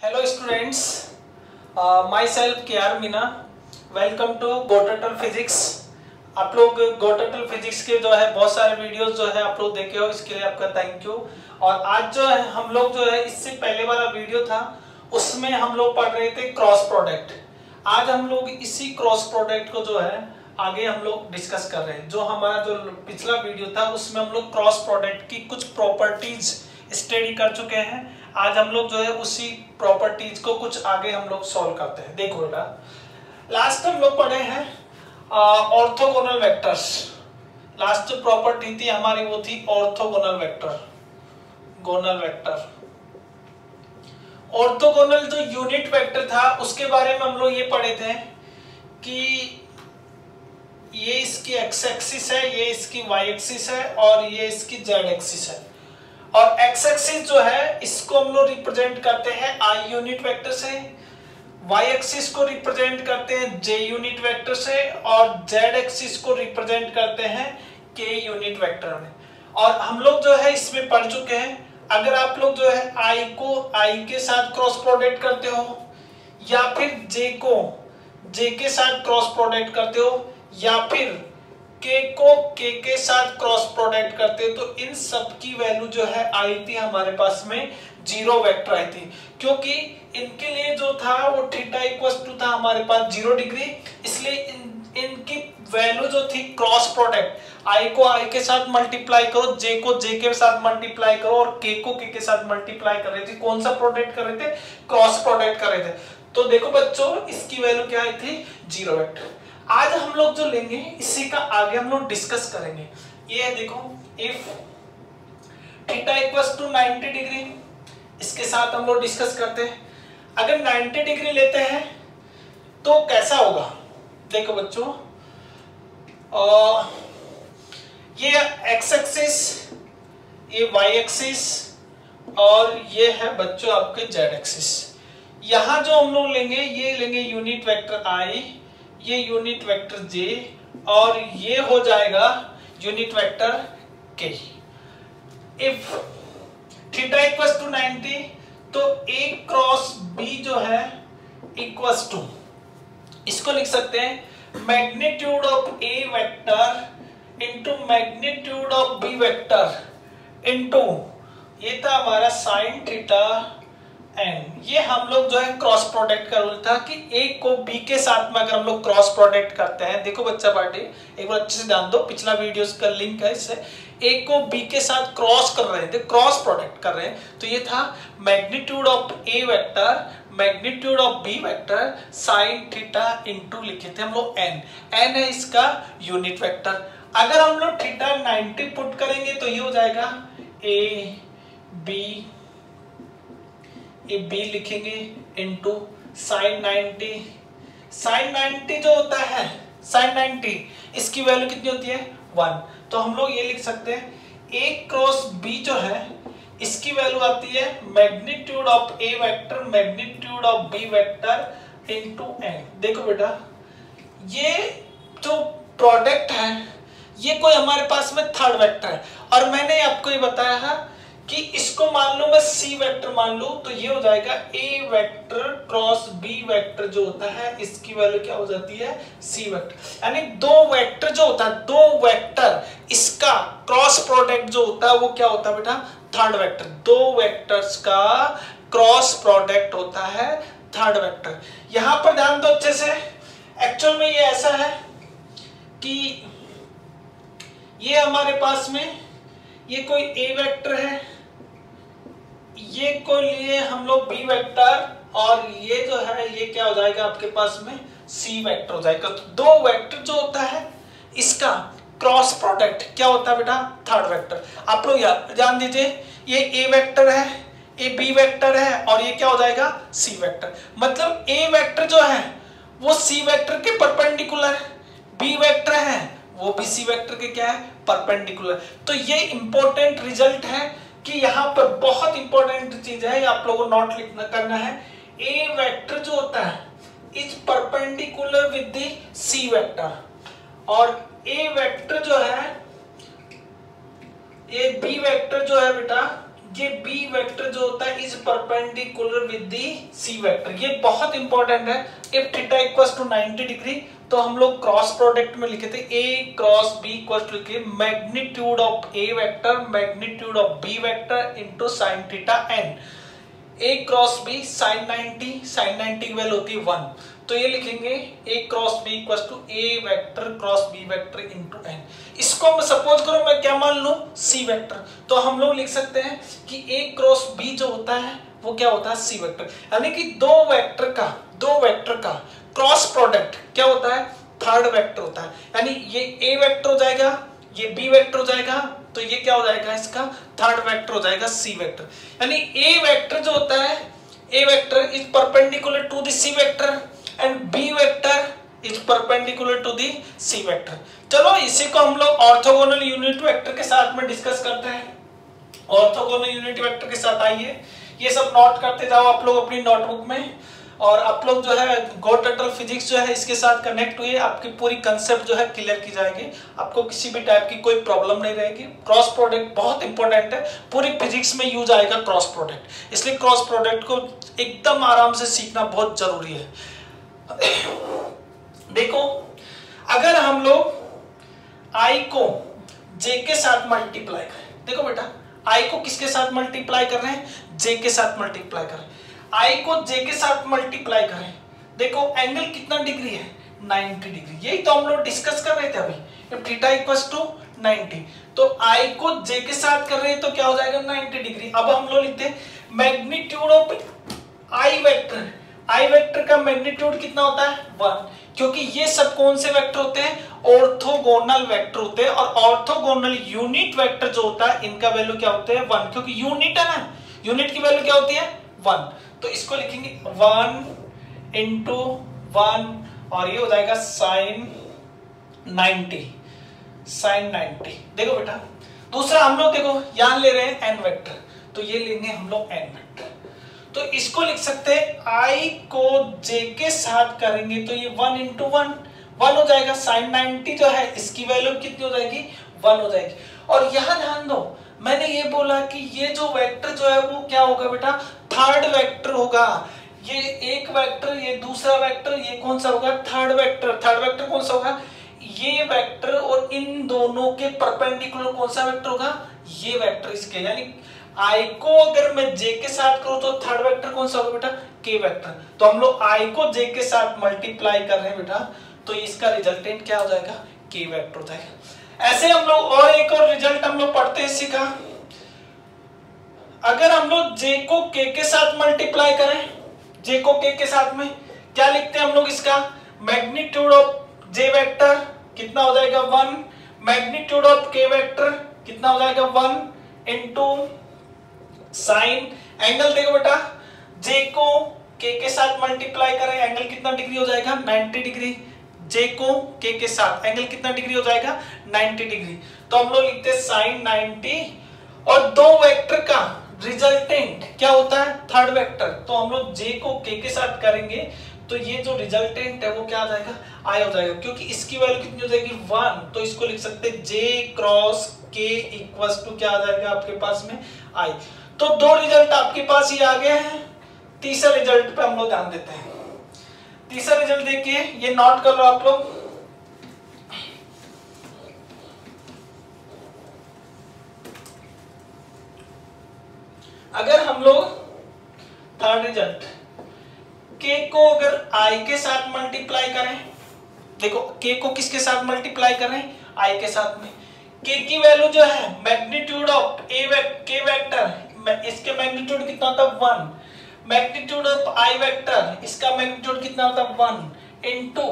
Hello students, myself K R Meena. Welcome to गोटर्टल physics. आप लोग गोटर्टल फिजिक्स के जो है बहुत सारे वीडियोस जो है आप लोग देखे हो, इसके लिए आपका थैंक यू। और आज जो है हम लोग जो है इससे पहले वाला वीडियो था उसमें हम लोग पढ़ रहे थे क्रॉस प्रोडक्ट। आज हम लोग इसी क्रॉस प्रोडक्ट को जो है आगे हम लोग डिस्कस कर रहे हैं। जो हमारा जो पिछला वीडियो था उसमें हम लोग क्रॉस प्रोडक्ट की कुछ प्रॉपर्टीज स्टडी कर चुके हैं। आज हम लोग जो है उसी प्रॉपर्टीज को कुछ आगे हम लोग सॉल्व करते हैं। देखो बेटा, लास्ट हम लोग पढ़े हैं ऑर्थोगोनल वेक्टर्स। लास्ट जो प्रॉपर्टी थी हमारी वो थी ऑर्थोगोनल वेक्टर। गोनल वेक्टर, ऑर्थोगोनल जो यूनिट वेक्टर था उसके बारे में हम लोग ये पढ़े थे कि ये इसकी एक्स एक्सिस है, ये इसकी वाई एक्सिस है और ये इसकी जेड एक्सिस है। और एक्स एक्सिस जो है इसको हम लोग रिप्रेजेंट करते हैं आई यूनिट वेक्टर से, वाई एक्सिस को रिप्रेजेंट करते हैं जे यूनिट वेक्टर से और जेड एक्सिस को रिप्रेजेंट करते हैं के यूनिट वेक्टर में। और हम लोग जो है इसमें पढ़ चुके हैं, अगर आप लोग जो है आई को आई के साथ क्रॉस प्रोडक्ट करते हो या फिर जे को जे के साथ क्रॉस प्रोडक्ट करते हो या फिर के को के साथ क्रॉस प्रोडक्ट करते हो तो इन सब की वैल्यू जो है आई थी हमारे पास में जीरो वेक्टर आई थी, क्योंकि इनके लिए जो था वो थीटा इक्वल टू था हमारे पास 0 डिग्री। इसलिए इनकी वैल्यू जो थी क्रॉस प्रोडक्ट, आई को आई के साथ मल्टीप्लाई करो, जे को जे के साथ मल्टीप्लाई करो और के को के साथ मल्टीप्लाई कर रहे थे। कौन सा प्रोडक्ट कर रहे थे? क्रॉस प्रोडक्ट कर रहे थे। तो देखो बच्चों, इसकी वैल्यू क्या आई थी? 0 वेक्टर। आज हम लोग जो लेंगे इसी का आगे हम लोग डिस्कस करेंगे। ये है देखो, if theta equals to 90 degree, इसके साथ हम लोग डिस्कस करते हैं। अगर 90 डिग्री लेते हैं तो कैसा होगा? देखो बच्चों, ये एक्स एक्सिस, ये वाई एक्सिस और ये है बच्चों आपके जेड एक्सिस। यहां जो हम लोग लेंगे ये लेंगे यूनिट वेक्टर आई, ये यूनिट वेक्टर जे और ये हो जाएगा यूनिट वेक्टर के। इफ थीटा इक्वल्स टू 90 तो ए क्रॉस बी जो है इक्वल्स टू, इसको लिख सकते हैं magnitude of A vector into magnitude of B vector into, ये था हमारा साइन थीटा एन। ये हम लोग जो है क्रॉस प्रोडक्ट का रूल था कि ए को बी के साथ में अगर हम लोग क्रॉस प्रोडक्ट करते हैं, देखो बच्चा पार्टी एक बार अच्छे से ध्यान दो, पिछला वीडियोस का लिंक है, इससे ए को बी के साथ क्रॉस कर रहे थे, क्रॉस प्रोडक्ट कर रहे हैं, तो ये था magnitude of A vector magnitude of B vector sine theta into लिखे थे हम लोग एन। एन है इसका यूनिट वेक्टर। अगर हम लोग थीटा 90 पुट करेंगे तो ये हो जाएगा ए बी लिखेंगे इनटू साइन 90। साइन 90 जो होता है, साइन 90 इसकी वैल्यू कितनी होती है? 1। तो हम लोग ये लिख सकते हैं ए क्रॉस बी जो है इसकी वैल्यू आती है magnitude of A vector magnitude of B vector into N. देखो बेटा, ये जो प्रोडक्ट है ये कोई हमारे पास में थर्ड वेक्टर है और मैंने आपको ये बताया है कि इसको मान लो मैं सी वेक्टर मान लूं तो ये हो जाएगा ए वेक्टर क्रॉस बी वेक्टर जो होता है इसकी वैल्यू क्या हो जाती है? C vector. यानी दो वेक्टर जो होता है, दो वेक्टर इसका क्रॉस प्रोडक्ट जो होता है वो क्या होता है बेटा? Third vector. दो वेक्टर्स का क्रॉस प्रोडक्ट होता है थर्ड वेक्टर। यहां पर ध्यान दो अच्छे से, एक्चुअल में ये ऐसा है कि ये हमारे पास में ये कोई ए वेक्टर है, ये को लिए हम लोग बी वेक्टर और ये जो है ये क्या हो जाएगा आपके पास में? सी वेक्टर हो जाएगा। तो दो वेक्टर जो होता है इसका क्रॉस प्रोडक्ट क्या होता है बेटा? Third vector. आप लोग जान दीजिए, ये ए वेक्टर है, ये बी वेक्टर है और ये क्या हो जाएगा? C vector. मतलब ए वेक्टर जो है वो सी वेक्टर के परपेंडिकुलर है, बी वेक्टर है वो भी सी वेक्टर के क्या है? परपेंडिकुलर। तो ये इंपॉर्टेंट रिजल्ट है कि यहाँ पर बहुत इंपॉर्टेंट चीज है, आप लोगों को नोट लिखना करना है। ए वेक्टर जो होता है is perpendicular with the C vector और ए वेक्टर जो है, ये बी वेक्टर जो है बेटा ये बी वेक्टर जो होता है is perpendicular with the C vector. ये बहुत इंपॉर्टेंट है। If theta equals to 90 degree तो हम लोग क्रॉस प्रोडक्ट में लिखे थे A cross B equals to लिखे magnitude of A vector magnitude of B vector into sin theta n। A cross B sin 90 की वैल्यू होती है 1, तो ये लिखेंगे a cross b equals to a vector cross b vector into n। इसको मैं suppose करो मैं क्या मान लूं c वेक्टर, तो हम लोग लिख सकते हैं कि a क्रॉस b जो होता है वो क्या होता है c वेक्टर, यानी कि दो वेक्टर का क्रॉस प्रोडक्ट क्या होता है थर्ड वेक्टर होता है। यानी ये a वेक्टर हो जाएगा, ये b वेक्टर हो जाएगा, तो ये क्या हो जाएगा इसका थर्ड वेक्टर हो जाएगा c वेक्टर। यानी a वेक्टर जो होता है a vector is perpendicular to the c vector and b vector is perpendicular to the c vector. चलो इसी को हम लोग ऑर्थोगोनल यूनिट वेक्टर के साथ में डिस्कस करते हैं। ऑर्थोगोनल यूनिट वेक्टर के साथ आइए, ये सब नोट करते जाओ आप लोग अपनी नोटबुक में, और आप लोग जो है गो टोटल फिजिक्स जो है इसके साथ कनेक्ट हुए, आपकी पूरी कंसेप्ट जो है क्लियर की जाएगी, आपको किसी भी टाइप की कोई प्रॉब्लम नहीं रहेगी। क्रॉस प्रोडक्ट बहुत इंपॉर्टेंट है, पूरी फिजिक्स में यूज आएगा क्रॉस प्रोडक्ट, इसलिए क्रॉस प्रोडक्ट को एकदम आराम से सीखना बहुत जरूरी है। देखो अगर हम लोग i को j के साथ मल्टीप्लाई करें, देखो बेटा i को किसके साथ मल्टीप्लाई कर रहे हैं j के साथ मल्टीप्लाई कर रहे हैं, i को j के साथ मल्टीप्लाई करें, देखो एंगल कितना डिग्री है 90 डिग्री, यही तो हम लोग डिस्कस कर रहे थे अभी। इफ थीटा इक्वल्स टू 90 तो i को j के साथ कर रहे हैं तो क्या हो जाएगा 90 डिग्री। अब हम लोग लिखते हैं magnitude of i vector, I vector का मैग्नीट्यूड कितना होता है 1, क्योंकि ये सब कौन से वेक्टर होते हैं ऑर्थोगोनल वेक्टर होते हैं, और ऑर्थोगोनल यूनिट वेक्टर जो होता है इनका वैल्यू क्या होते हैं 1, क्योंकि यूनिट है ना, यूनिट की वैल्यू क्या होती है 1, तो इसको लिखेंगे 1 इंटू 1 और ये हो जाएगा sin 90। देखो बेटा दूसरा हम लोग देखो यहां ले रहे हैं n वेक्टर, तो ये लेंगे हम लोग n वेक्टर, तो इसको लिख सकते हैं i को j के साथ करेंगे तो ये 1 इंटू 1 हो जाएगा, sin 90 जो है इसकी वैल्यू कितनी हो जाएगी 1 हो जाएगी। और यहां ध्यान दो मैंने ये बोला कि ये जो वेक्टर जो है वो क्या होगा बेटा थर्ड वेक्टर होगा, ये एक वेक्टर ये दूसरा वेक्टर ये कौन सा होगा थर्ड वेक्टर कौन सा होगा ये वेक्टर, और इन दोनों के परपेंडिकुलर कौन सा वेक्टर होगा ये वेक्टर इसके, यानी i को अगर मैं j के साथ करूं तो थर्ड वेक्टर कौन सा होगा बेटा k वेक्टर, तो हम लोग i को j के साथ मल्टीप्लाई कर रहे हैं बेटा, तो इसका रिजल्टेंट क्या हो जाएगा k वेक्टर हो जाएगा। ऐसे हम लोग और एक और रिजल्ट हम लोग पढ़ते हैं सीखा, अगर हम लोग j को k के साथ मल्टीप्लाई करें, j को k के साथ में क्या लिखते हैं हम लोग इसका मैग्नीट्यूड ऑफ j वेक्टर कितना हो जाएगा 1, मैग्नीट्यूड ऑफ k वेक्टर कितना हो जाएगा 1 इंटू साइन, एंगल देखो बेटा j को k के साथ मल्टीप्लाई करें एंगल कितना डिग्री हो जाएगा 90 डिग्री, j को k के साथ एंगल कितना डिग्री हो जाएगा 90 डिग्री, तो हम लोग लिखते हैं sin 90 और दो वेक्टर का रिजल्टेंट क्या होता है थर्ड वेक्टर, तो हम लोग j को k के साथ करेंगे तो ये जो रिजल्टेंट है वो क्या आ जाएगा i हो जाएगा, क्योंकि इसकी वैल्यू कितनी हो जाएगी 1, तो इसको लिख सकते हैं j cross k equals to क्या आ जाएगा आपके पास में i। तो दो रिजल्ट आपके पास ही आ गए हैं, तीसरा रिजल्ट पे हम लोग ध्यान देते हैं। तीसरा रिजल्ट देखिए ये नोट कर लो आप लोग, अगर हम लोग थर्ड रिजल्ट k को अगर i के साथ मल्टीप्लाई करें, देखो k को किसके साथ मल्टीप्लाई करें i के साथ में, k की वैल्यू जो है मैग्नीट्यूड ऑफ k वेक्टर इसके मैग्नीट्यूड कितना होता है 1, मैग्नीट्यूड ऑफ i वेक्टर इसका मैग्नीट्यूड कितना होता है 1 इंटू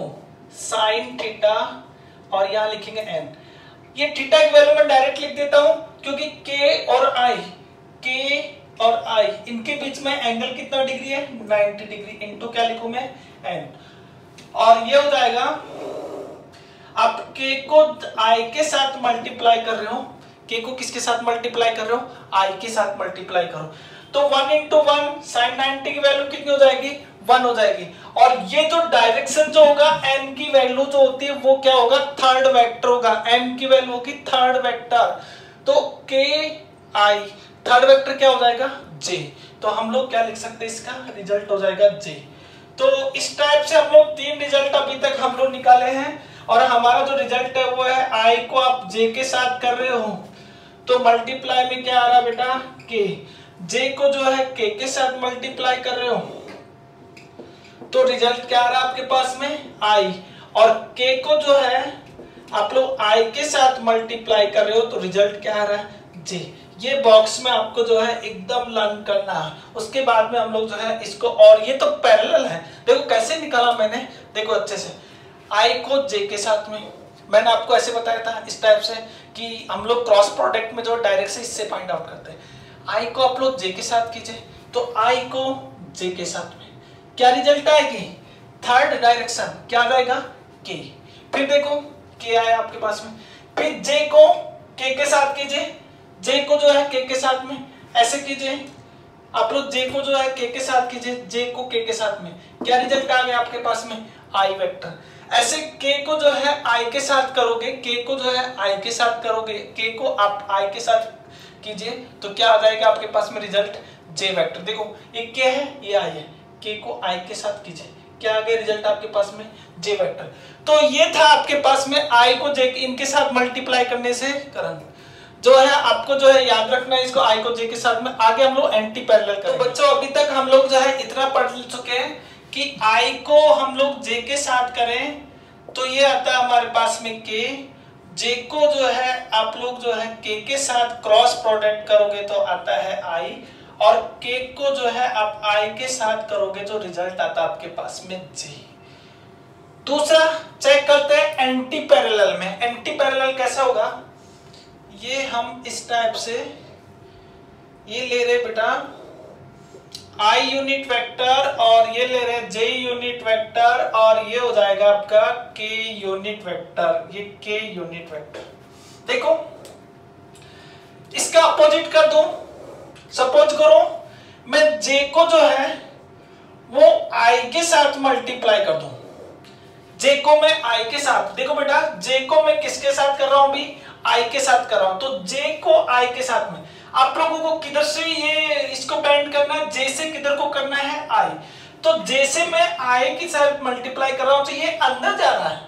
साइन थीटा और यहां लिखेंगे n, ये थीटा की वैल्यू मैं डायरेक्ट लिख देता हूं क्योंकि k और i इनके बीच में एंगल कितना डिग्री है 90 डिग्री, इंटू क्या लिखूं मैं n, और ये हो जाएगा अब k को i के साथ मल्टीप्लाई कर रहे हो, k को किसके साथ मल्टीप्लाई कर रहे हो i के साथ मल्टीप्लाई करो, तो 1 इंटू 1 sin 90 की वैल्यू कितनी हो जाएगी 1 हो जाएगी, और ये जो डायरेक्शन जो होगा n की वैल्यू जो होती है वो क्या होगा थर्ड वेक्टर होगा, n की वैल्यू होगी थर्ड वेक्टर, तो k i थर्ड वेक्टर क्या हो जाएगा जे। तो हम लोग क्या लिख सकते हैं, इसका रिजल्ट हो जाएगा जे। तो इस टाइप से हम लोग 3 रिजल्ट अभी तक हम लोग निकाले हैं, और हमारा जो रिजल्ट है वो है आई को आप जे के साथ कर रहे हो तो मल्टीप्लाई में क्या आ रहा है बेटा के, जे को जो है के साथ मल्टीप्लाई कर रहे हो तो रिजल्ट क्या आ रहा है आपके पास में आई, और के को जो है आप लोग आई के साथ मल्टीप्लाई कर रहे हो तो रिजल्ट क्या आ रहा है जे। ये बॉक्स में आपको जो है एकदम लर्न करना है। उसके बाद में हम लोग जो है इसको, और ये तो पैरेलल है, देखो कैसे निकाला मैंने, देखो अच्छे से आई को जे के साथ में, मैंने आपको ऐसे बताया था इस टाइप से कि हम लोग क्रॉस प्रोडक्ट में जो डायरेक्ट से इससे फाइंड आउट करते हैं। आई को आप लोग जे के साथ कीजिए तो आई को जे के साथ में क्या रिजल्ट आएगी, थर्ड डायरेक्शन क्या आ जाएगा के। फिर देखो के आया आपके पास में, फिर जे को के साथ कीजिए, जे को जो है के साथ में ऐसे कीजिए, आप लोग जे को जो है के साथ कीजिए, जे को के साथ में क्या रिजल्ट आ गया आपके पास में आई वेक्टर। ऐसे के को जो है आई के साथ करोगे, के को जो है आई के साथ करोगे, के को आप आई के साथ कीजिए तो क्या आ जाएगा आपके पास में रिजल्ट जे वेक्टर। देखो ये के है ये आई है, के को आई के साथ कीजिए क्या आ गया रिजल्ट आपके पास में जे वेक्टर। तो ये था आपके पास में आई को जे इनके साथ मल्टीप्लाई करने से करंट जो है आपको जो है याद रखना है इसको, आई को जे के साथ में। आगे हम लोग एंटी पैरेलल करेंगे। तो बच्चों अभी तक हम लोग जो है इतना पढ़ चुके हैं कि आई को हम लोग जे के साथ करें तो ये आता है हमारे पास में के, जे को जो है आप लोग जो है के साथ क्रॉस प्रोडक्ट करोगे तो आता है आई, और के को जो है आप आई के साथ करोगे जो रिजल्ट आता है आपके पास में जे। दूसरा चेक करते हैं एंटी पैरेलल में। एंटी पैरेलल कैसा होगा, ये हम इस टाइप से ये ले रहे बेटा I यूनिट वेक्टर और ये ले रहे J यूनिट वेक्टर, और ये हो जाएगा आपका K यूनिट वेक्टर, ये K यूनिट वेक्टर। देखो इसका अपोजिट कर दो, सपोज करो मैं J को जो है वो I के साथ मल्टीप्लाई कर दूं, J को मैं I के साथ, देखो बेटा J को मैं किसके साथ कर रहा हूं अभी I के साथ कर रहा हूं, तो J को I के साथ में आप लोगों को किधर से ये इसको बैंड करना है, J से किधर को करना है I, तो J से मैं I के साथ मल्टीप्लाई कर रहा हूं तो ये अंदर जा रहा है,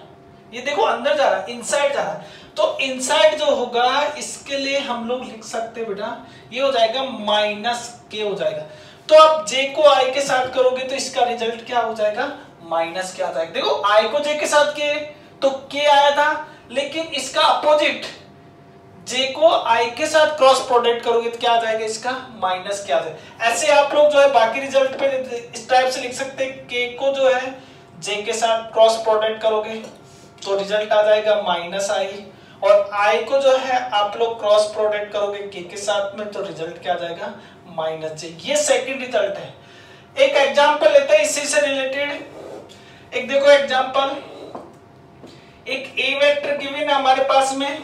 ये देखो अंदर जा रहा है, इनसाइड जा रहा है। तो इनसाइड जो होगा इसके लिए हम लोग लिख सकते हैं बेटा ये हो जाएगा माइनस के हो जाएगा। तो आप J को I के साथ करोगे तो इसका रिजल्ट क्या हो जाएगा माइनस क्या आ जाएगा। देखो I को J के साथ किए तो K आया था, लेकिन इसका अपोजिट J को I के साथ क्रॉस प्रोडक्ट करोगे तो क्या आ जाएगा इसका माइनस क्या आ जाएगा। ऐसे आप लोग जो है बाकी रिजल्ट पे इस टाइप से लिख सकते हैं, K को जो है J के साथ क्रॉस प्रोडक्ट करोगे तो रिजल्ट आ जाएगा माइनस I, और I को जो है आप लोग क्रॉस प्रोडक्ट करोगे K के साथ में तो रिजल्ट क्या आ जाएगा माइनस J। ये सेकंड रिजल्ट है। एक एग्जांपल लेते हैं इसी से रिलेटेड। एक देखो एग्जांपल, एक A वेक्टर गिवन है हमारे पास में,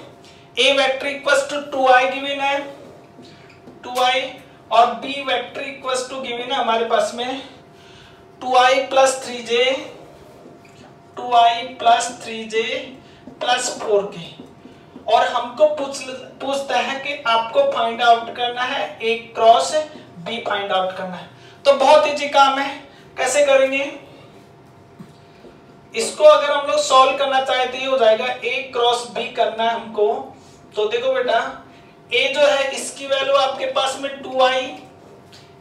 A vector equals to 2i given है 2i, और B vector equals to given है हमारे पास में 2i plus 3j 2i plus 3j plus 4k, और हमको पूछता है कि आपको फाइंड आउट करना है A cross B find out करना है। तो बहुत इजी काम है, कैसे करेंगे इसको, अगर हम लोग सॉल्व करना चाहे तो ये हो जाएगा A क्रॉस B करना है हमको। तो देखो बेटा A जो है इसकी वैल्यू आपके पास में 2i,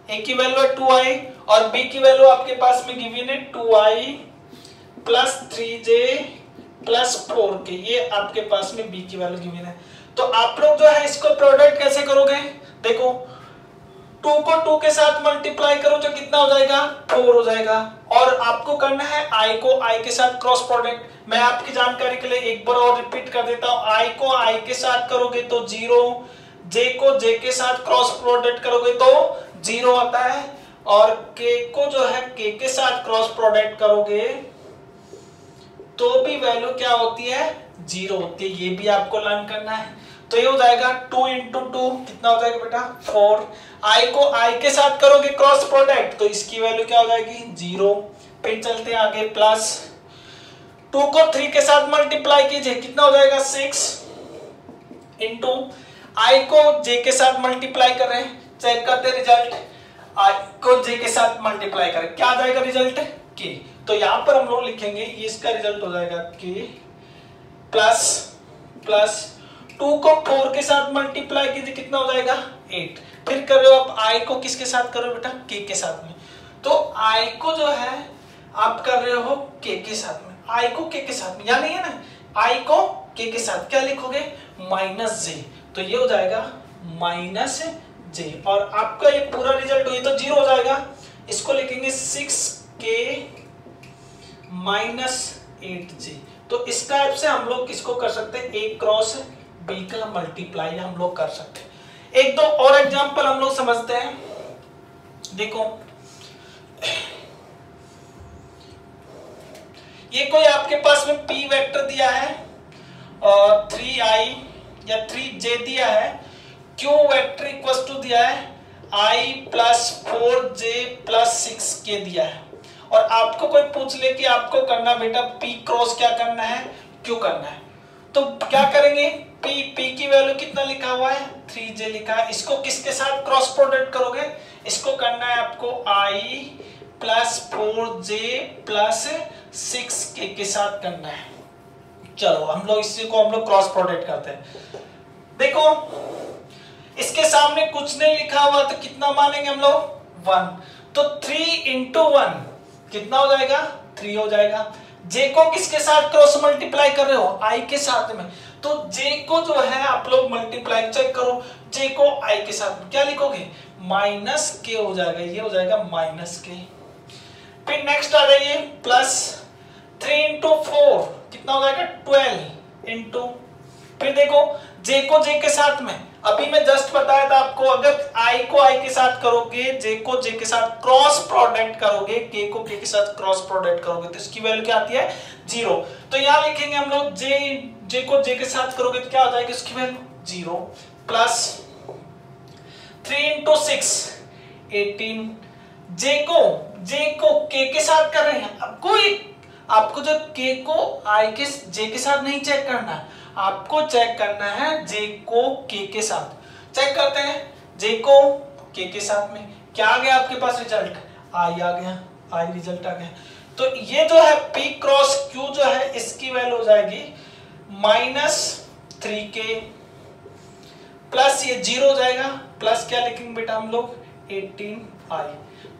A की वैल्यू है 2i, और B की वैल्यू आपके पास में गिवन है 2i plus 3j plus 4k, ये आपके पास में B की वैल्यू गिवन है। तो आप लोग जो है इसको प्रोडक्ट कैसे करोगे, देखो 2 को 2 के साथ मल्टीप्लाई करो तो कितना हो जाएगा 4 हो जाएगा, और आपको करना है I को I के साथ क्रॉस प्रोडक्ट। मैं आपकी जानकारी के लिए एक बार और रिपीट कर देता हूं, I को I के साथ करोगे तो 0, J को J के साथ क्रॉस प्रोडक्ट करोगे तो 0 आता है, और K को जो है K के साथ क्रॉस प्रोडक्ट करोगे तो भी वैल्यू क्या होती है 0 होती है। ये भी आपको लर्न करना है। तो ये हो जाएगा 2 इंटू 2 कितना हो जाएगा बेटा 4। I को I के साथ करोगे क्रॉस प्रोडक्ट तो इसकी वैल्यू क्या हो जाएगी 0। फिर चलते हैं आगे, प्लस 2 को 3 के साथ मल्टीप्लाई कीजिए कितना हो जाएगा 6 इंटू I को J के साथ मल्टीप्लाई कर रहे हैं चेक करते रिजल्ट, आई को जे के साथ मल्टीप्लाई करें, क्या आ जाएगा रिजल्ट के। तो यहां पर हम लोग लिखेंगे ये इसका रिजल्ट हो जाएगा के प्लस 2 को 4 के साथ मल्टीप्लाई कीजिए, कितना हो जाएगा 8। फिर कर रहे हो आप आई को किसके साथ कर रहे हो बेटा, के के साथ में। तो आई को जो है आप कर रहे हो के साथ में, आई को के साथ में, यानी है ना आई को के साथ क्या लिखोगे माइनस जे, तो ये हो जाएगा माइनस जे। और आपका ये पूरा रिजल्ट ये तो 0 हो जाएगा, इसको लिखेंगे 6k माइनस 8j। तो इस टाइप से हम लोग किसको कर सकते हैं, A क्रॉस B का मल्टीप्लाई हम लोग कर सकते हैं। एक दो और एग्जांपल हम लोग समझते हैं। देखो ये कोई आपके पास में P वेक्टर दिया है और 3i या 3j दिया है, Q वेक्टर इक्वल टू दिया है i plus 4j plus 6k दिया है, और आपको कोई पूछ ले कि आपको करना बेटा P क्रॉस क्या करना है, Q करना है, तो क्या करेंगे, P की वैल्यू कितना लिखा हुआ है 3j लिखा है, इसको किसके साथ क्रॉस प्रोडक्ट करोगे, इसको करना है आपको i plus 4j plus 6k के साथ करना है। चलो हम लोग इसी को हम लोग क्रॉस प्रोडक्ट करते हैं। देखो इसके सामने कुछ नहीं लिखा हुआ तो कितना मानेंगे हम लोग 1, तो 3 इंटू 1 कितना हो जाएगा 3 हो जाएगा। j को किसके साथ क्रॉस मल्टीप्लाई कर रहे हो, i के साथ में, तो j को जो है आप लोग मल्टीप्लाई चेक करो, j को i के साथ में क्या लिखोगे माइनस k हो जाएगा, ये हो जाएगा माइनस k। फिर नेक्स्ट आ जाइए प्लस 3 इंटू 4 कितना हो जाएगा 12 इंटू, फिर देखो j को j के साथ में, अभी मैं जस्ट बताया था आपको अगर i को i के साथ करोगे, j को j के साथ क्रॉस प्रोडक्ट करोगे, k को k के साथ क्रॉस प्रोडक्ट करोगे तो इसकी वैल्यू क्या आती है 0। तो यहाँ लिखेंगे हम लोग j को j के साथ करोगे तो क्या हो जाएगा इसकी वैल्यू 0, प्लस 3 इंटू 6 18, j को k के साथ कर रहे हैं। अब कोई आपको जो k को i के j के साथ नहीं चेक करना, आपको चेक करना है j को k के साथ। चेक करते हैं j को k के साथ में क्या आ गया आपके पास रिजल्ट i आ गया, i रिजल्ट आ गया। तो ये जो है p क्रॉस q जो है इसकी वैल्यू हो जाएगी माइनस 3k, प्लस ये 0 हो जाएगा, प्लस क्या लिखेंगे बेटा हम लोग 18i।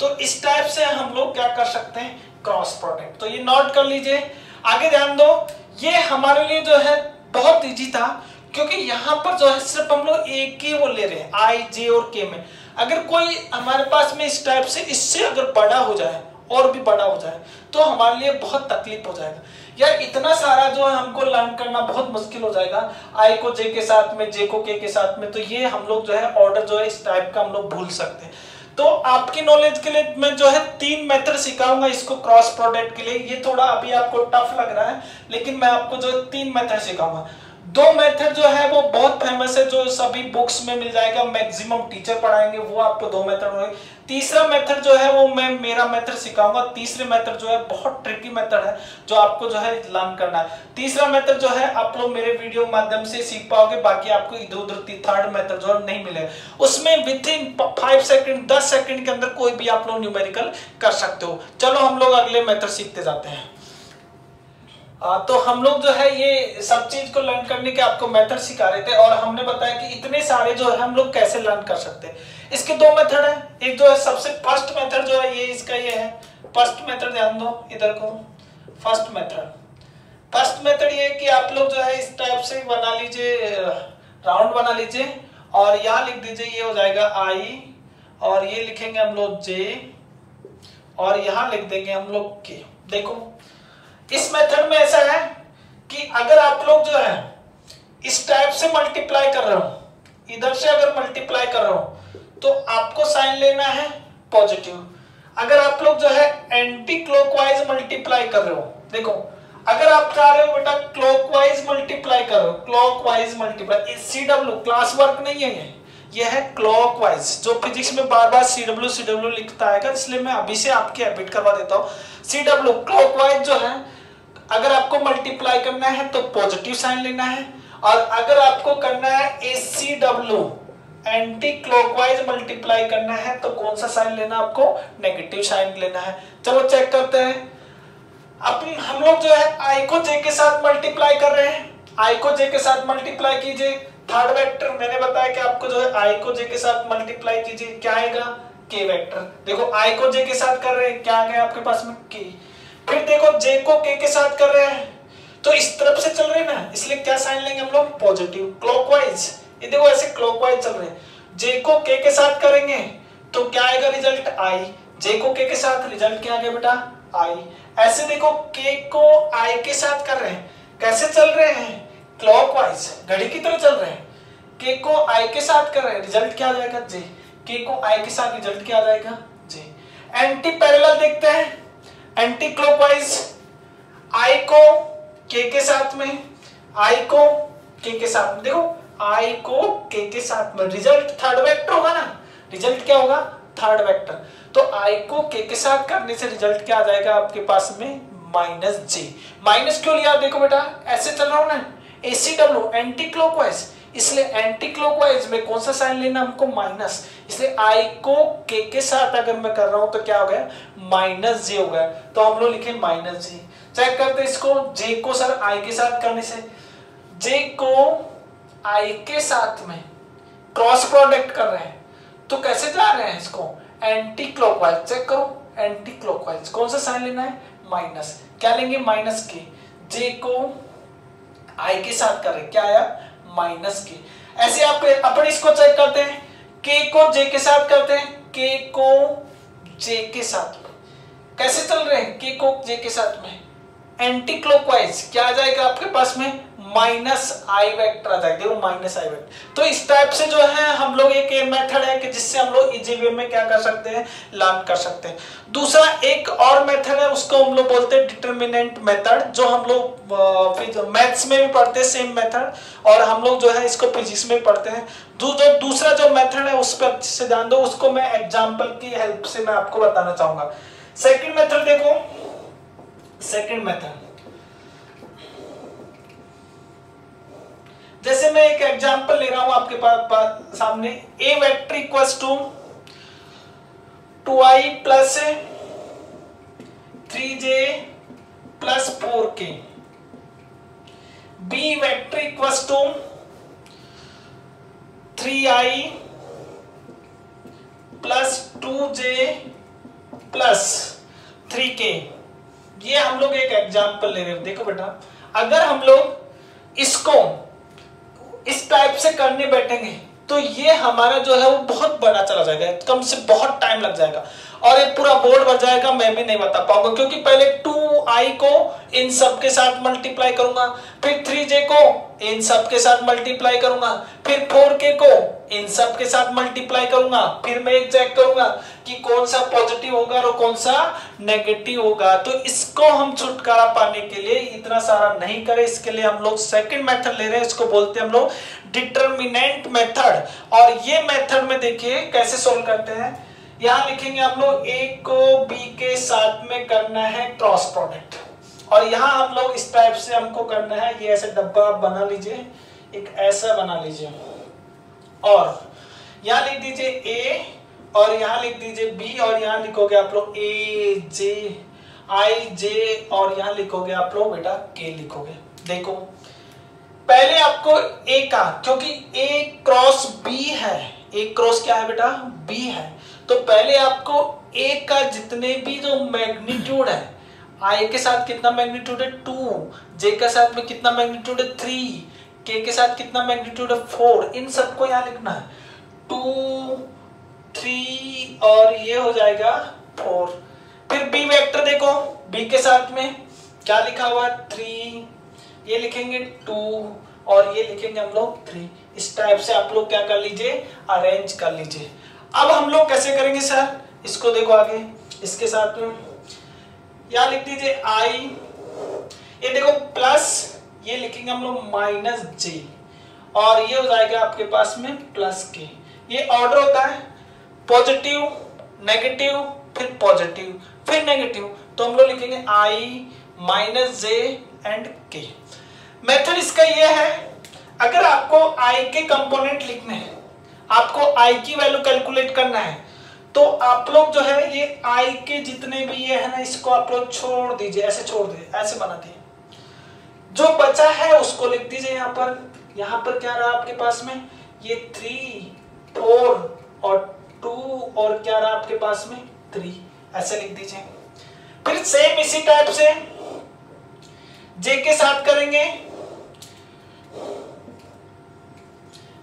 तो इस टाइप से हम लोग क्या कर सकते हैं क्रॉस प्रोडक्ट। तो ये नोट कर लीजिए, आगे ध्यान दो, ये हमारे लिए जो है बहुत इजी था क्योंकि यहाँ पर जो है सिर्फ हम लोग एक ही वो ले रहे हैं i j और k में। अगर कोई हमारे पास में इस टाइप से इससे अगर बड़ा हो जाए और भी बड़ा हो जाए तो हमारे लिए बहुत तकलीफ हो जाएगा, या इतना सारा जो है हमको लर्न करना बहुत मुश्किल हो जाएगा, i को j के साथ में j को k के साथ में। तो ये हम लोग जो है ऑर्डर जो है इस टाइप का हम लोग भूल सकते हैं। तो आपकी नॉलेज के लिए मैं जो है 3 मेथड सिखाऊंगा इसको क्रॉस प्रोडक्ट के लिए। ये थोड़ा अभी आपको टफ लग रहा है लेकिन मैं आपको जो 3 मेथड सिखाऊंगा। 2 मेथड जो है वो बहुत फेमस है, जो सभी बुक्स में मिल जाएगा, मैक्सिमम टीचर पढ़ाएंगे, वो आपको 2 मेथड होंगे। तीसरा मेथड जो है वो मैं मेरा मेथड सिखाऊंगा। तीसरे मेथड जो है बहुत ट्रिकी मेथड है जो आपको जो है लर्न करना है। तीसरा मेथड जो है आप लोग मेरे वीडियो माध्यम से सीख पाओगे, बाकी आपको इधर उधर थर्ड मेथड जो है नहीं मिलेगा। उसमें विद इन 5 सेकंड 10 सेकंड के अंदर कोई भी आप लोग न्यूमेरिकल कर सकते हो। चलो हम लोग अगले मेथड सीखते जाते हैं। तो हम लोग जो है ये सब चीज को लर्न करने के आपको मेथड सिखा रहे थे और हमने बताया कि इतने सारे जो है हम लोग कैसे लर्न कर सकते हैं। इसके 2 मेथड है, एक जो है सबसे फर्स्ट मेथड जो है ये इसका ये है फर्स्ट मेथड, ध्यान दो इधर को। फर्स्ट मेथड ये है कि आप लोग जो है इस टाइप से बना लीजिए, राउंड बना लीजिए और यहाँ लिख दीजिए ये हो जाएगा i और ये लिखेंगे हम लोग j और यहाँ लिख देंगे हम लोग k। देखो इस मेथड में ऐसा है कि अगर आप लोग जो है इस टाइप से मल्टीप्लाई कर रहे हो, इधर से अगर मल्टीप्लाई कर रहे हो तो आपको साइन लेना है पॉजिटिव। अगर आप लोग जो है एंटी क्लॉकवाइज मल्टीप्लाई कर रहे हो, देखो अगर आप चाह रहे हो बेटा क्लॉकवाइज मल्टीप्लाई करो, clockwise multiply, CW class work नहीं है ये है क्लॉकवाइज। जो फिजिक्स में बार बार CW लिखता है, इसलिए मैं अभी से आपकी हैबिट करवा देता हूँ। CW क्लॉकवाइज जो है अगर आपको मल्टीप्लाई करना है तो पॉजिटिव साइन लेना है, और अगर आपको करना है ACW एंटी क्लॉकवाइज मल्टीप्लाई करना है तो कौन सा साइन लेना, आपको नेगेटिव साइन लेना है। चलो चेक करते हैं। अब हम लोग जो है आई को जे के साथ मल्टीप्लाई कर रहे हैं, आई को जे के साथ मल्टीप्लाई कीजिए। थर्ड वेक्टर मैंने बताया कि आपको जो है आई को जे के साथ मल्टीप्लाई कीजिए, क्या आएगा, के वेक्टर। देखो आई को जे के साथ कर रहे हैं, क्या आ गया आपके पास में, के। फिर देखो जे को के के साथ कर रहे हैं तो इस तरफ से चल रहे हैं ना, इसलिए क्या साइन लेंगे हम लोग, पॉजिटिव, क्लॉकवाइज। ये देखो ऐसे क्लॉकवाइज चल रहे हैं। जे को के साथ करेंगे तो क्या आएगा रिजल्ट, आई। जे को के साथ रिजल्ट क्या आ गया बेटा, आई। ऐसे देखो के को आई के साथ कर रहे हैं, कैसे चल रहे हैं, क्लॉकवाइज, घड़ी की तरह चल रहे हैं। के को आई के साथ कर रहे हैं, रिजल्ट क्या आ जाएगा, जे। के को आई के साथ रिजल्ट क्या आ जाएगा, जे। एंटी पैरेलल देखते हैं, एंटी क्लॉकवाइज, आई को के साथ में, आई को के साथ में। देखो आई को के साथ में रिजल्ट थर्ड वेक्टर होगा ना, रिजल्ट क्या होगा, थर्ड वेक्टर। तो आई को के साथ करने से रिजल्ट क्या आ जाएगा आपके पास में, माइनस जे। माइनस क्यों लिया, देखो बेटा ऐसे चल रहा हूं ना, ACW एंटी क्लॉकवाइज, इसलिए एंटी क्लॉकवाइज में कौन सा साइन लेना हमको, माइनस। इसलिए आई को के साथ अगर मैं कर रहा हूं तो क्या हो गया, माइनस जे हो गया। तो हम लोग लिखे माइनस जे। चेक करते हैं इसको, जे को सर आई के साथ करने से, जे को आई के साथ में क्रॉस प्रोडक्ट कर रहे हैं तो कैसे जा रहे हैं, इसको एंटी क्लॉकवाइज। चेक करो एंटी क्लॉकवाइज, कौन सा साइन लेना है, माइनस। क्या लेंगे, माइनस के। जे को आई के साथ कर रहे हैं, क्या आया, माइनस के। ऐसे आप अपन इसको चेक करते हैं, के को जे के साथ करते हैं, के को जे के साथ में कैसे चल रहे हैं, के को जे के साथ में एंटी क्लॉकवाइज, क्या आ जाएगा आपके पास में, माइनस आई वेक्टर आ जाएगा। देखो माइनस आई वेक्टर। तो इस टाइप से जो है हम लोग एक मेथड है कि जिससे हम लोग इजी वे में क्या कर सकते हैं, लर्न कर सकते हैं। दूसरा एक और मेथड है, उसको हम लोग बोलते हैं डिटरमिनेंट मेथड, जो हम लोग मैथ्स में भी पढ़ते हैं सेम मेथड, और हम लोग जो है इसको फिजिक्स में पढ़ते हैं। दूसरा जो मेथड है उस पर अच्छे से ध्यान दो, उसको मैं एग्जाम्पल की हेल्प से मैं आपको बताना चाहूंगा। सेकेंड मेथड देखो, सेकेंड मेथड जैसे मैं एक एग्जांपल ले रहा हूं आपके पास सामने, A vector equals to 2i plus 3j plus 4k, B vector equals to 3i plus 2j plus 3k। ये हम लोग एक एग्जांपल ले रहे हैं। देखो बेटा, अगर हम लोग इसको इस टाइप से करने बैठेंगे तो ये हमारा जो है वो बहुत बड़ा चला जाएगा, कम से बहुत टाइम लग जाएगा और ये पूरा बोर्ड बन जाएगा, मैं भी नहीं बता पाऊंगा, क्योंकि पहले 2i को इन सब के साथ मल्टीप्लाई करूंगा, फिर 3j को इन सब के साथ मल्टीप्लाई करूंगा, फिर 4k को इन सब के साथ मल्टीप्लाई करूंगा, फिर मैं एक चेक करूंगा कि कौन सा पॉजिटिव होगा और कौन सा नेगेटिव होगा। तो इसको हम छुटकारा पाने के लिए इतना सारा नहीं करें, इसके लिए हम लोग सेकंड मेथड ले रहे हैं, इसको बोलते हैं हम लोग डिटरमिनेंट मेथड। और ये मेथड में देखिए कैसे सोल्व करते हैं। यहां लिखेंगे हम लोग a को b के साथ में करना है क्रॉस प्रोडक्ट, और यहां हम लोग इस टाइप से हमको करना है, ये ऐसे डब्बा आप बना लीजिए, एक ऐसा बना लीजिए, और यहां लिख दीजिए a और यहां लिख दीजिए b, और यहां लिखोगे आप लोग a j i j, और यहां लिखोगे आप लोग बेटा k लिखोगे। देखो पहले आपको a का, क्योंकि a क्रॉस b है, a क्रॉस क्या है बेटा, b है, तो पहले आपको a का जितने भी जो मैग्नीट्यूड है, i के साथ कितना मैग्नीट्यूड है 2, j के साथ में कितना मैग्नीट्यूड है 3, k के साथ कितना मैग्नीट्यूड है 4, इन सबको यहाँ लिखना है 2 3 और ये हो जाएगा 4। फिर b वेक्टर देखो, b के साथ में क्या लिखा हुआ 3, ये लिखेंगे 2 और ये लिखेंगे हम लोग 3। इस टाइप से आप लोग क्या कर लीजिए, अरेंज कर लीजिए। अब हम लोग कैसे करेंगे सर, इसको देखो आगे, इसके साथ में यहां लिख दीजिए i, ये देखो प्लस, ये लिखेंगे हम लोग माइनस j, और ये हो जाएगा आपके पास में प्लस k। ये ऑर्डर होता है पॉजिटिव नेगेटिव फिर पॉजिटिव फिर नेगेटिव, तो हम लोग लिखेंगे i minus j and k। Method इसका ये है, अगर आपको i के कंपोनेंट लिखने हैं, आपको आई की वैल्यू कैलकुलेट करना है। तो आप लोग जो है ये आई के जितने भी ये है ना, इसको आप लोग छोड़ दीजिए, ऐसे छोड़ दीजिए, ऐसे बना दिए। जो बचा है उसको लिख दीजिए यहाँ पर। यहाँ पर क्या रहा आपके पास में, ये 3, 4 और 2 और क्या रहा आपके पास में 3, ऐसे लिख दीजिए। फिर सेम इसी टाइप से जे के साथ करेंगे।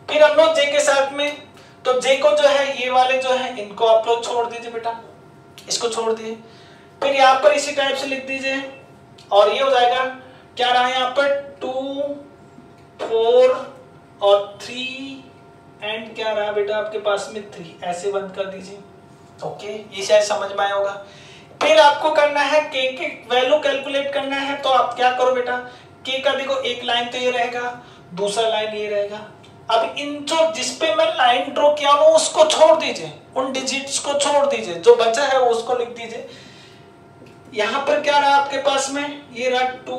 फिर हम लोग जे के साथ में, तो जे को जो है ये वाले जो है इनको आप लोग छोड़ दीजिए बेटा, इसको छोड़ दिए। फिर यहाँ पर इसी टाइप से लिख दीजिए और ये हो जाएगा क्या रहा यहाँ पर 2, 4 और 3 एंड क्या रहा बेटा आपके पास में 3, ऐसे बंद कर दीजिए। ओके, ये शायद समझ में आया होगा। फिर आपको करना है के वैल्यू कैलकुलेट करना है। तो आप क्या करो बेटा, के का देखो एक लाइन तो ये रहेगा, दूसरा लाइन ये रहेगा। अब इन जो जिस पे मैं लाइन ड्रॉ किया हूं उसको छोड़ दीजिए, उन डिजिट्स को छोड़ दीजिए, जो बचा है वो उसको लिख दीजिए। यहां पर क्या रहा आपके पास में, ये रहा 2,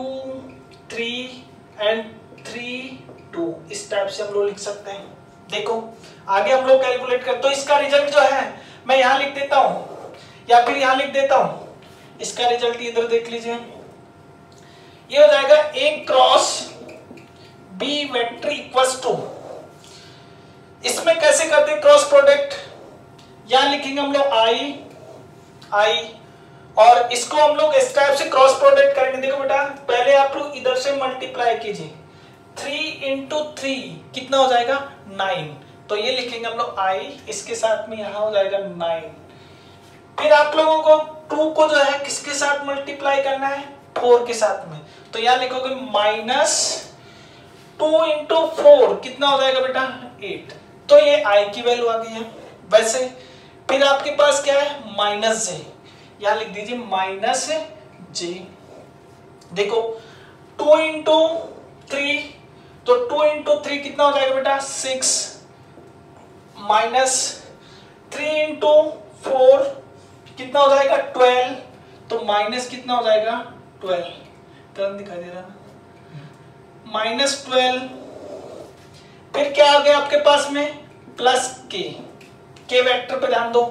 3 एंड 3, 2, इस टाइप से हम लोग लिख सकते हैं। देखो आगे हम लोग कैलकुलेट कर, तो इसका रिजल्ट जो है मैं यहां लिख देता हूं या फिर यहां लिख देता हूं। इसका रिजल्ट इधर देख लीजिए, ये हो जाएगा A cross B vector equals to, इसमें कैसे करते हैं क्रॉस प्रोडक्ट, यहां लिखेंगे हम लोग आई और इसको हम लोग इस टाइप से क्रॉस प्रोडक्ट करेंगे। देखो बेटा पहले आप लोग इधर से मल्टीप्लाई कीजिए, 3 इंटू 3 कितना हो जाएगा 9, तो ये लिखेंगे हम लोग आई, इसके साथ में यहां हो जाएगा 9। फिर आप लोगों को 2 को जो है किसके साथ मल्टीप्लाई करना है, 4 के साथ में, तो यहां लिखोगे -2 इंटू 4 कितना हो जाएगा बेटा 8, तो ये आई की वैल्यू आ गई है। वैसे फिर आपके पास क्या है -j, यहां लिख दीजिए -j। देखो 2 इंटू 3, तो 2 इंटू 3 कितना हो जाएगा बेटा 6, -3 इंटू 4 कितना हो जाएगा 12, तो माइनस कितना हो जाएगा 12, टर्न दिखाई दे रहा है -12। फिर क्या आ गया आपके पास में प्लस के वेक्टर पे ध्यान दो,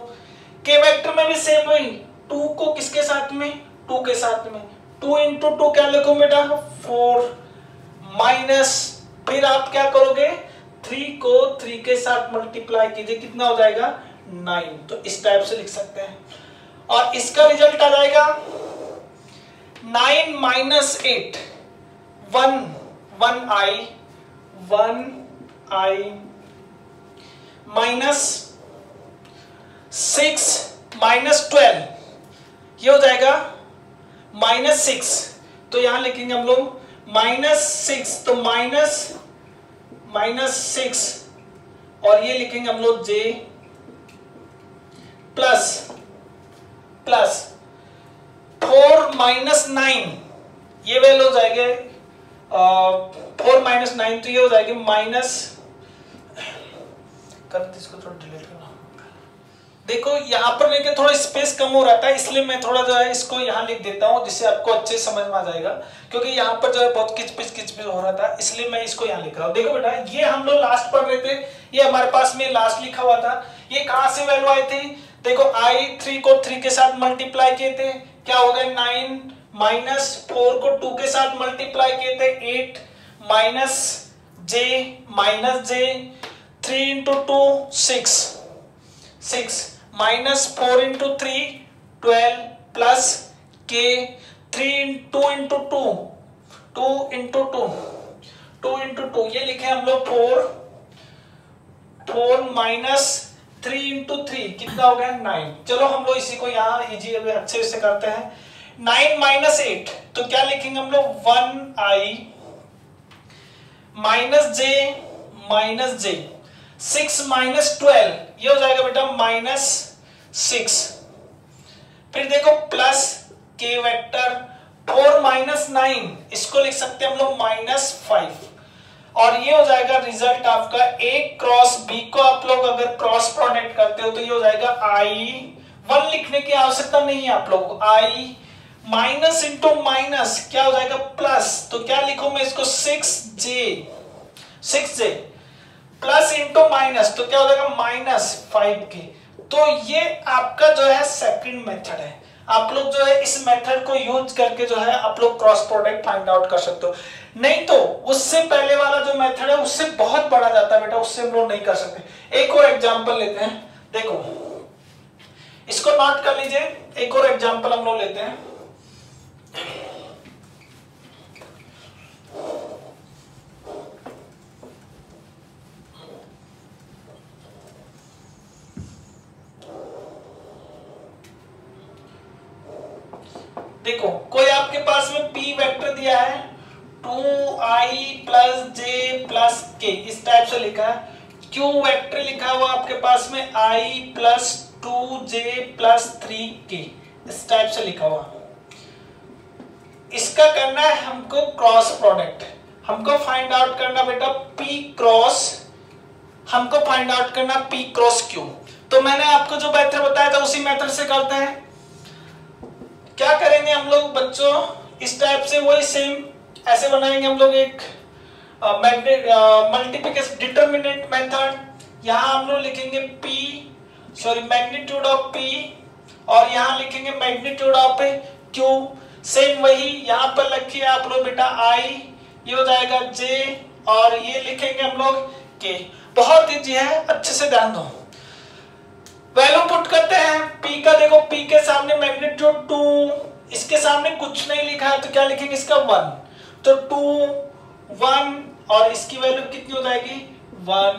के वेक्टर में भी सेम वही 2 को किसके साथ में 2 के साथ में, 2 इंटू 2 क्या लिखो बेटा 4 माइनस, फिर आप क्या करोगे 3 को 3 के साथ मल्टीप्लाई कीजिए, कितना हो जाएगा 9, तो इस टाइप से लिख सकते हैं। और इसका रिजल्ट आ जाएगा 9 माइनस 8 1 आई माइनस 6 माइनस 12, ये हो जाएगा -6, तो यहां लिखेंगे हम लोग -6, तो -6 और ये लिखेंगे हम लोग j प्लस 4 माइनस 9, ये वैल्यू हो जाएगा 4 माइनस 9, तो ये हो जाएगी माइनस, कर इसको थोड़ा डिलीट करना। देखो यहाँ पर लेके थोड़ा स्पेस कम हो रहा था, इसलिए मैं थोड़ा जो है इसको यहाँ लिख देता हूँ जिससे आपको अच्छे समझ में आ जाएगा, क्योंकि यहाँ पर जो है बहुत किचपिच हो रहा था, इसलिए मैं इसको यहाँ लिख रहा हूँ। देखो बेटा ये हम लोग लास्ट पढ़ रहे थे, ये हमारे पास में लास्ट लिखा हुआ था, ये कहाँ से वैल्यू आई थी, देखो आई 3 को 3 के साथ मल्टीप्लाई किए थे, क्या हो गया 9 माइनस 4 को 2 के साथ मल्टीप्लाई किए थे 8 minus j 3 into 2 6 minus 4 into 3 12 plus के 2 इंटू 2 ये लिखे हम लोग 4 माइनस 3 इंटू 3 कितना हो गया 9। चलो हम लोग इसी को यहाँ इजी अच्छे से करते हैं। 9 माइनस 8 तो क्या लिखेंगे हम लोग 1i माइनस j 6 माइनस 12 ये हो जाएगा बेटा -6। फिर देखो प्लस के वेक्टर 4 माइनस 9 इसको लिख सकते हैं हम लोग -5 और ये हो जाएगा रिजल्ट आपका A क्रॉस B को आप लोग अगर क्रॉस प्रोडक्ट करते हो तो ये हो जाएगा I 1 लिखने की आवश्यकता नहीं है आप लोग I माइनस इंटू माइनस क्या हो जाएगा प्लस, तो क्या लिखूं मैं इसको 6j प्लस इंटू माइनस, तो क्या हो जाएगा -5k। तो ये आपका जो है सेकंड मेथड है। आप लोग जो है इस मेथड को यूज करके जो है आप लोग क्रॉस प्रोडक्ट फाइंड आउट कर सकते हो। नहीं तो उससे पहले वाला जो मेथड है उससे बहुत बड़ा जाता है बेटा, उससे हम लोग नहीं कर सकते। एक और एग्जांपल लेते हैं, देखो इसको नोट कर लीजिए। एक और एग्जांपल हम लोग लेते हैं। देखो कोई आपके पास में p वेक्टर दिया है 2i + j + k, इस टाइप से लिखा है। q वेक्टर लिखा हुआ आपके पास में i + 2j + 3k, इस टाइप से लिखा हुआ। इसका करना है हमको क्रॉस प्रोडक्ट। हमको फाइंड आउट करना बेटा p क्रॉस, हमको फाइंड आउट करना p क्रॉस q। तो मैंने आपको जो मेथड बताया था उसी मेथड से करते हैं। क्या करेंगे हम लोग बच्चों, इस टाइप से वही सेम ऐसे बनाएंगे हम लोग एक मल्टीप्लिकेशन डिटरमिनेंट मेथड। यहां हम लोग लिखेंगे मैग्नीट्यूड ऑफ p और यहां लिखेंगे मैग्नीट्यूड ऑफ q। सेम वही यहां पर लिखिए आप लोग बेटा i, ये हो जाएगा j और ये लिखेंगे हम लोग k। बहुत इजी है, अच्छे से ध्यान दो। वैल्यू पुट करते हैं p का। देखो p के सामने मैग्नीट्यूड 2, इसके सामने कुछ नहीं लिखा है तो क्या लिखेंगे इसका 1, तो 2 1 और इसकी वैल्यू कितनी हो जाएगी 1।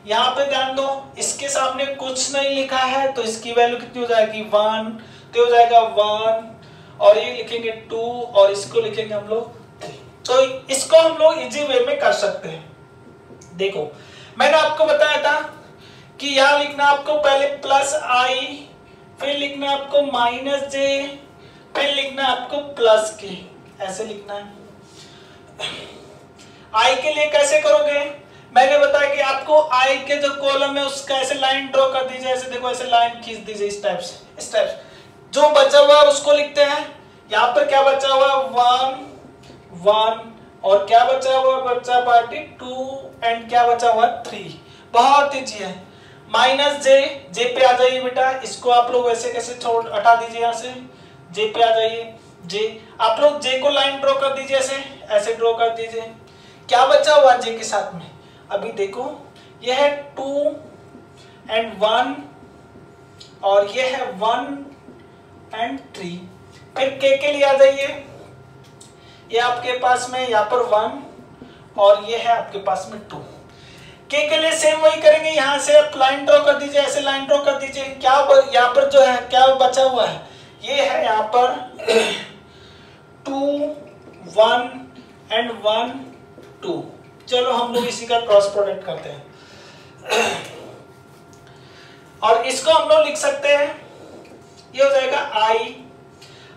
यहाँ पे ध्यान दो, इसके सामने कुछ नहीं लिखा है तो इसकी वैल्यू कितनी हो जाएगी 1, तो हो जाएगा 1 और ये लिखेंगे 2 और इसको लिखेंगे हम लोग 3। तो इसको हम लोग इजी वे में कर सकते हैं। देखो मैंने आपको बताया था कि यहां लिखना आपको पहले +i, फिर लिखना आपको -j, फिर लिखना आपको +k, ऐसे लिखना है। i के लिए कैसे करोगे, मैंने बताया कि आपको i के जो कॉलम है उसका ऐसे लाइन ड्रॉ कर दीजिए, ऐसे देखो ऐसे लाइन खींच दीजिए इस टाइप से, इस टाइप से। जो बचा हुआ उसको लिखते हैं। यहाँ पर क्या बचा हुआ 1 1 और क्या बचा हुआ बच्चा पार्टी 2 एंड क्या बचा हुआ 3। बहुत ईजी है। -j पे आ जाइए बेटा, इसको आप लोग वैसे कैसे छोड़ हटा दीजिए, यहाँ से j पे आ जाइए। j आप लोग j को लाइन ड्रॉ कर दीजिए, ऐसे ऐसे ड्रॉ कर दीजिए। क्या बचा हुआ j के साथ में, अभी देखो ये है 2 एंड 1 और ये है 1 एंड 3। फिर k के लिए आ जाइए, ये आपके पास में यहाँ पर 1 और ये है आपके पास में 2। k के लिए सेम वही करेंगे, यहाँ से आप लाइन ड्रॉ कर दीजिए, ऐसे लाइन ड्रॉ कर दीजिए। क्या यहाँ पर जो है क्या बचा हुआ है, ये है यहाँ पर 2 1 एंड 1 2। चलो हम लोग इसी का क्रॉस प्रोडक्ट करते हैं और इसको हम लोग लिख सकते हैं, ये हो जाएगा i।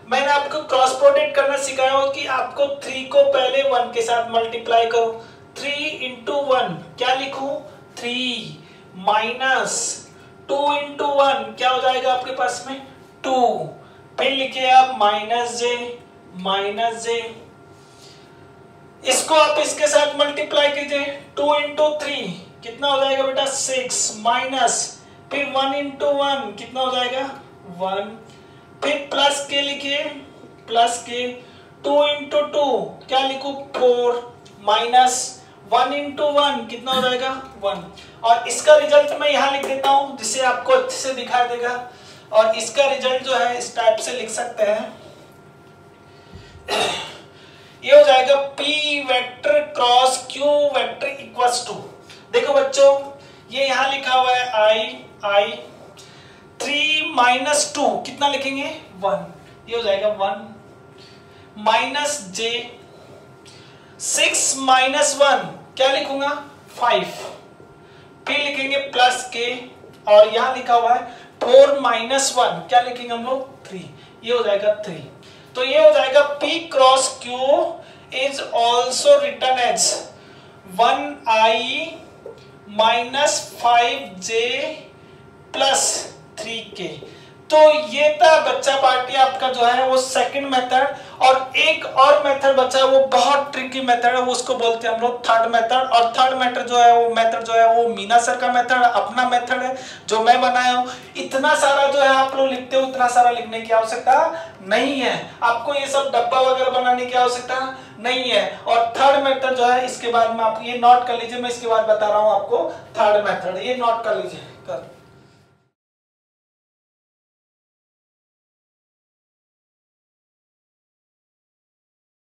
मैंने आपको क्रॉस प्रोडक्ट करना सिखाया हो कि आपको 3 को पहले 1 के साथ मल्टीप्लाई करो। 3 × 1 क्या लिखूं 3 माइनस 2 × 1 क्या हो जाएगा आपके पास में 2। फिर लिखिए आप -j, इसको आप इसके साथ मल्टीप्लाई कीजिए। 2 × 3 कितना हो जाएगा बेटा 6 माइनस, फिर 1 × 1 कितना हो जाएगा 1, फिर +k लिखिए +k। 2 × 2 क्या लिखूं 4 माइनस 1 × 1 कितना हो जाएगा 1। और इसका रिजल्ट मैं यहाँ लिख देता हूँ जिससे आपको अच्छे से दिखाई देगा। और इसका रिजल्ट जो है इस टाइप से लिख सकते हैं, ये हो जाएगा p vector cross q vector equals to. देखो बच्चों ये यहाँ लिखा हुआ है i 3 - 2 कितना लिखेंगे 1, ये हो जाएगा 1 -j 6 - 1 क्या लिखूंगा 5, फिर लिखेंगे +k और यहां लिखा हुआ है 4 - 1 क्या लिखेंगे हम लोग 3, ये हो जाएगा 3। तो ये हो जाएगा p cross q is also written as 1i - 5j + 3k। तो ये था बच्चा पार्टी आपका जो है वो सेकंड मेथड। और एक और मेथड बचा है, वो बहुत ट्रिकी मेथड है, वो उसको बोलते हैं हम लोग थर्ड मेथड। और थर्ड मेथड जो है वो मीना सर का मेथड, अपना मेथड है जो मैं बनाया हूँ। इतना सारा जो है आप लोग लिखते हो, उतना सारा लिखने की आवश्यकता नहीं है, आपको ये सब डब्बा वगैरह बनाने की आवश्यकता नहीं है। और थर्ड मेथड जो है इसके बाद में आप ये नोट कर लीजिए, मैं इसके बाद बता रहा हूँ आपको थर्ड मेथड, ये नोट कर लीजिए।